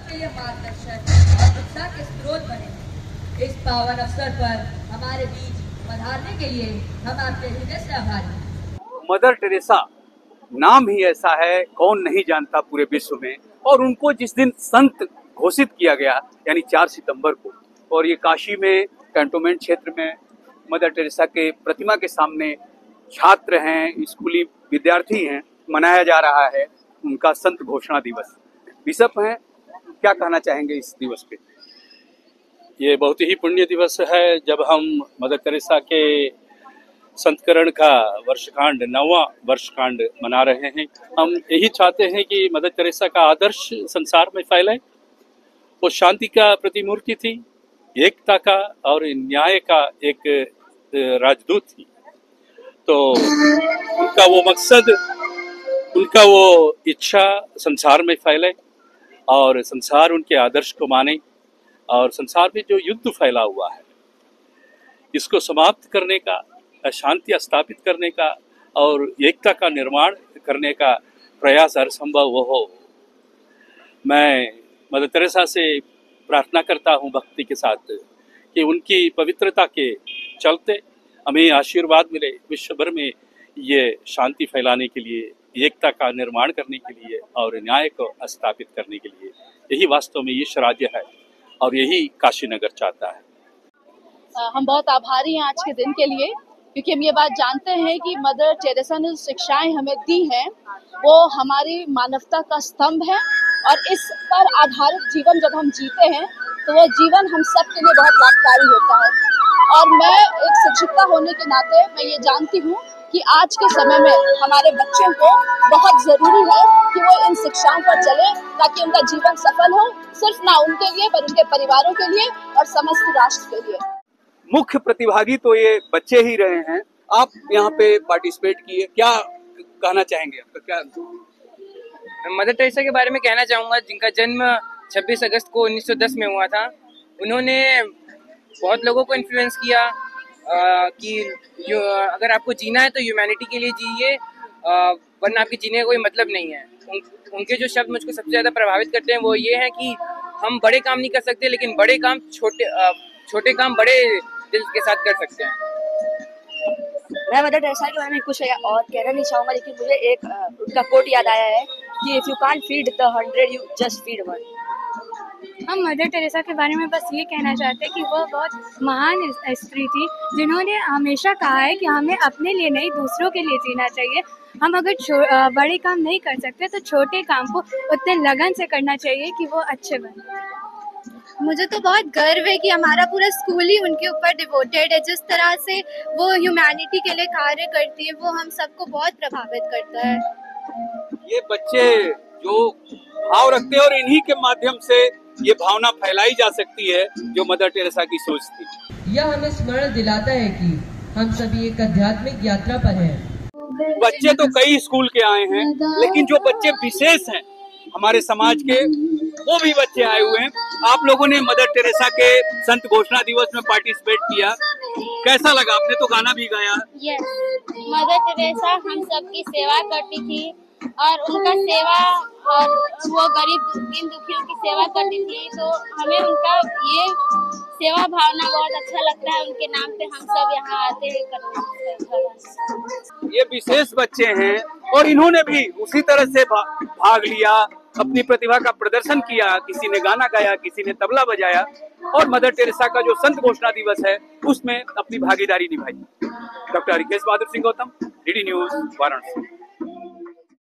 सबके लिए मार्गदर्शक और उत्साह के स्रोत बने। इस पावन अवसर पर हमारे बीच पधारने के लिए हम आपके हृदय से आभारी। मदर टेरेसा नाम ही ऐसा है, कौन नहीं जानता पूरे विश्व में। और उनको जिस दिन संत घोषित किया गया यानी 4 सितंबर को, और ये काशी में कैंटोनमेंट क्षेत्र में मदर टेरेसा के प्रतिमा के सामने छात्र हैं, स्कूली विद्यार्थी हैं, मनाया जा रहा है उनका संत घोषणा दिवस। बिशप हैं, क्या कहना चाहेंगे इस दिवस पे? ये बहुत ही पुण्य दिवस है जब हम मदर टेरेसा के संतकरण का वर्षकांड 9वां वर्षकांड मना रहे हैं। हम यही चाहते हैं कि मदर टेरेसा का आदर्श संसार में फैले। वो शांति का प्रतिमूर्ति थी, एकता का और न्याय का एक राजदूत थी। तो उनका वो मकसद, उनका वो इच्छा संसार में फैले और संसार उनके आदर्श को माने। और संसार में जो युद्ध फैला हुआ है इसको समाप्त करने का, शांति स्थापित करने का और एकता का निर्माण करने का प्रयास हर संभव हो। मैं मदर टेरेसा से प्रार्थना करता हूँ भक्ति के साथ कि उनकी पवित्रता के चलते हमें आशीर्वाद मिले, विश्व भर में ये शांति फैलाने के लिए, एकता का निर्माण करने के लिए और न्याय को स्थापित करने के लिए। यही वास्तव में ईश राज्य है और यही काशी नगर चाहता है। हम बहुत आभारी हैं आज के दिन के लिए, क्योंकि हम ये बात जानते हैं कि मदर टेरेसा ने शिक्षाएं हमें दी हैं वो हमारी मानवता का स्तंभ है। और इस पर आधारित जीवन जब हम जीते हैं तो वो जीवन हम सब के लिए बहुत लाभकारी होता है। और मैं एक शिक्षिका होने के नाते मैं ये जानती हूँ कि आज के समय में हमारे बच्चों को बहुत जरूरी है कि वो इन शिक्षाओं पर चले ताकि उनका जीवन सफल हो, सिर्फ ना उनके लिए पर उनके परिवारों के लिए और समस्त राष्ट्र के लिए। मुख्य प्रतिभागी तो ये बच्चे ही रहे हैं। आप यहाँ पे पार्टिसिपेट किए, क्या कहना चाहेंगे? आपका क्या? मदर टेरेसा के बारे में कहना चाहूँगा, जिनका जन्म 26 अगस्त को 1910 में हुआ था। उन्होंने बहुत लोगों को इन्फ्लुएंस किया कि अगर आपको जीना है तो ह्यूमैनिटी के लिए जिए, वरना आपके जीने का कोई मतलब नहीं है। उनके जो शब्द मुझको सबसे ज़्यादा प्रभावित करते हैं वो ये है कि हम बड़े काम नहीं कर सकते, लेकिन बड़े काम छोटे काम बड़े दिल के साथ कर सकते हैं। मैं मदर टेरेसा के बारे में कुछ और कहना नहीं चाहूँगा, लेकिन मुझे एक उनका कोट याद आया है कि if you can't feed the 100 you just feed one. हम मदर टेरेसा के बारे में बस ये कहना चाहते हैं कि वो बहुत महान स्त्री थी, जिन्होंने हमेशा कहा है कि हमें अपने लिए नहीं दूसरों के लिए जीना चाहिए। हम अगर बड़े काम नहीं कर सकते तो छोटे काम को उतने लगन से करना चाहिए कि वो अच्छे बने। मुझे तो बहुत गर्व है कि हमारा पूरा स्कूल ही उनके ऊपर डिवोटेड है। जिस तरह से वो ह्यूमैनिटी के लिए कार्य करती है वो हम सबको बहुत प्रभावित करता है। ये बच्चे जो भाव रखते हैं और इन्हीं के माध्यम से ये भावना फैलाई जा सकती है जो मदर टेरेसा की सोच थी। यह हमें स्मरण दिलाता है कि हम सभी एक आध्यात्मिक यात्रा पर हैं। बच्चे तो कई स्कूल के आए हैं, लेकिन जो बच्चे विशेष हैं हमारे समाज के, वो भी बच्चे आए हुए हैं। आप लोगों ने मदर टेरेसा के संत घोषणा दिवस में पार्टिसिपेट किया, कैसा लगा? आपने तो गाना भी गाया। यस, मदर टेरेसा हम सबकी सेवा करती थी और उनका सेवा और वो गरीब दीन दुखियों की सेवा करती थी, तो हमें उनका ये सेवा भावना बहुत अच्छा लगता है। उनके नाम पे हम सब यहाँ आते हैं ये विशेष बच्चे हैं और इन्होंने भी उसी तरह से भाग लिया, अपनी प्रतिभा का प्रदर्शन किया। किसी ने गाना गाया, किसी ने तबला बजाया और मदर टेरेसा का जो संत घोषणा दिवस है उसमें अपनी भागीदारी निभाई। Doctor Rikesh Bahadur Singh Gautam, DD news, Varanasi.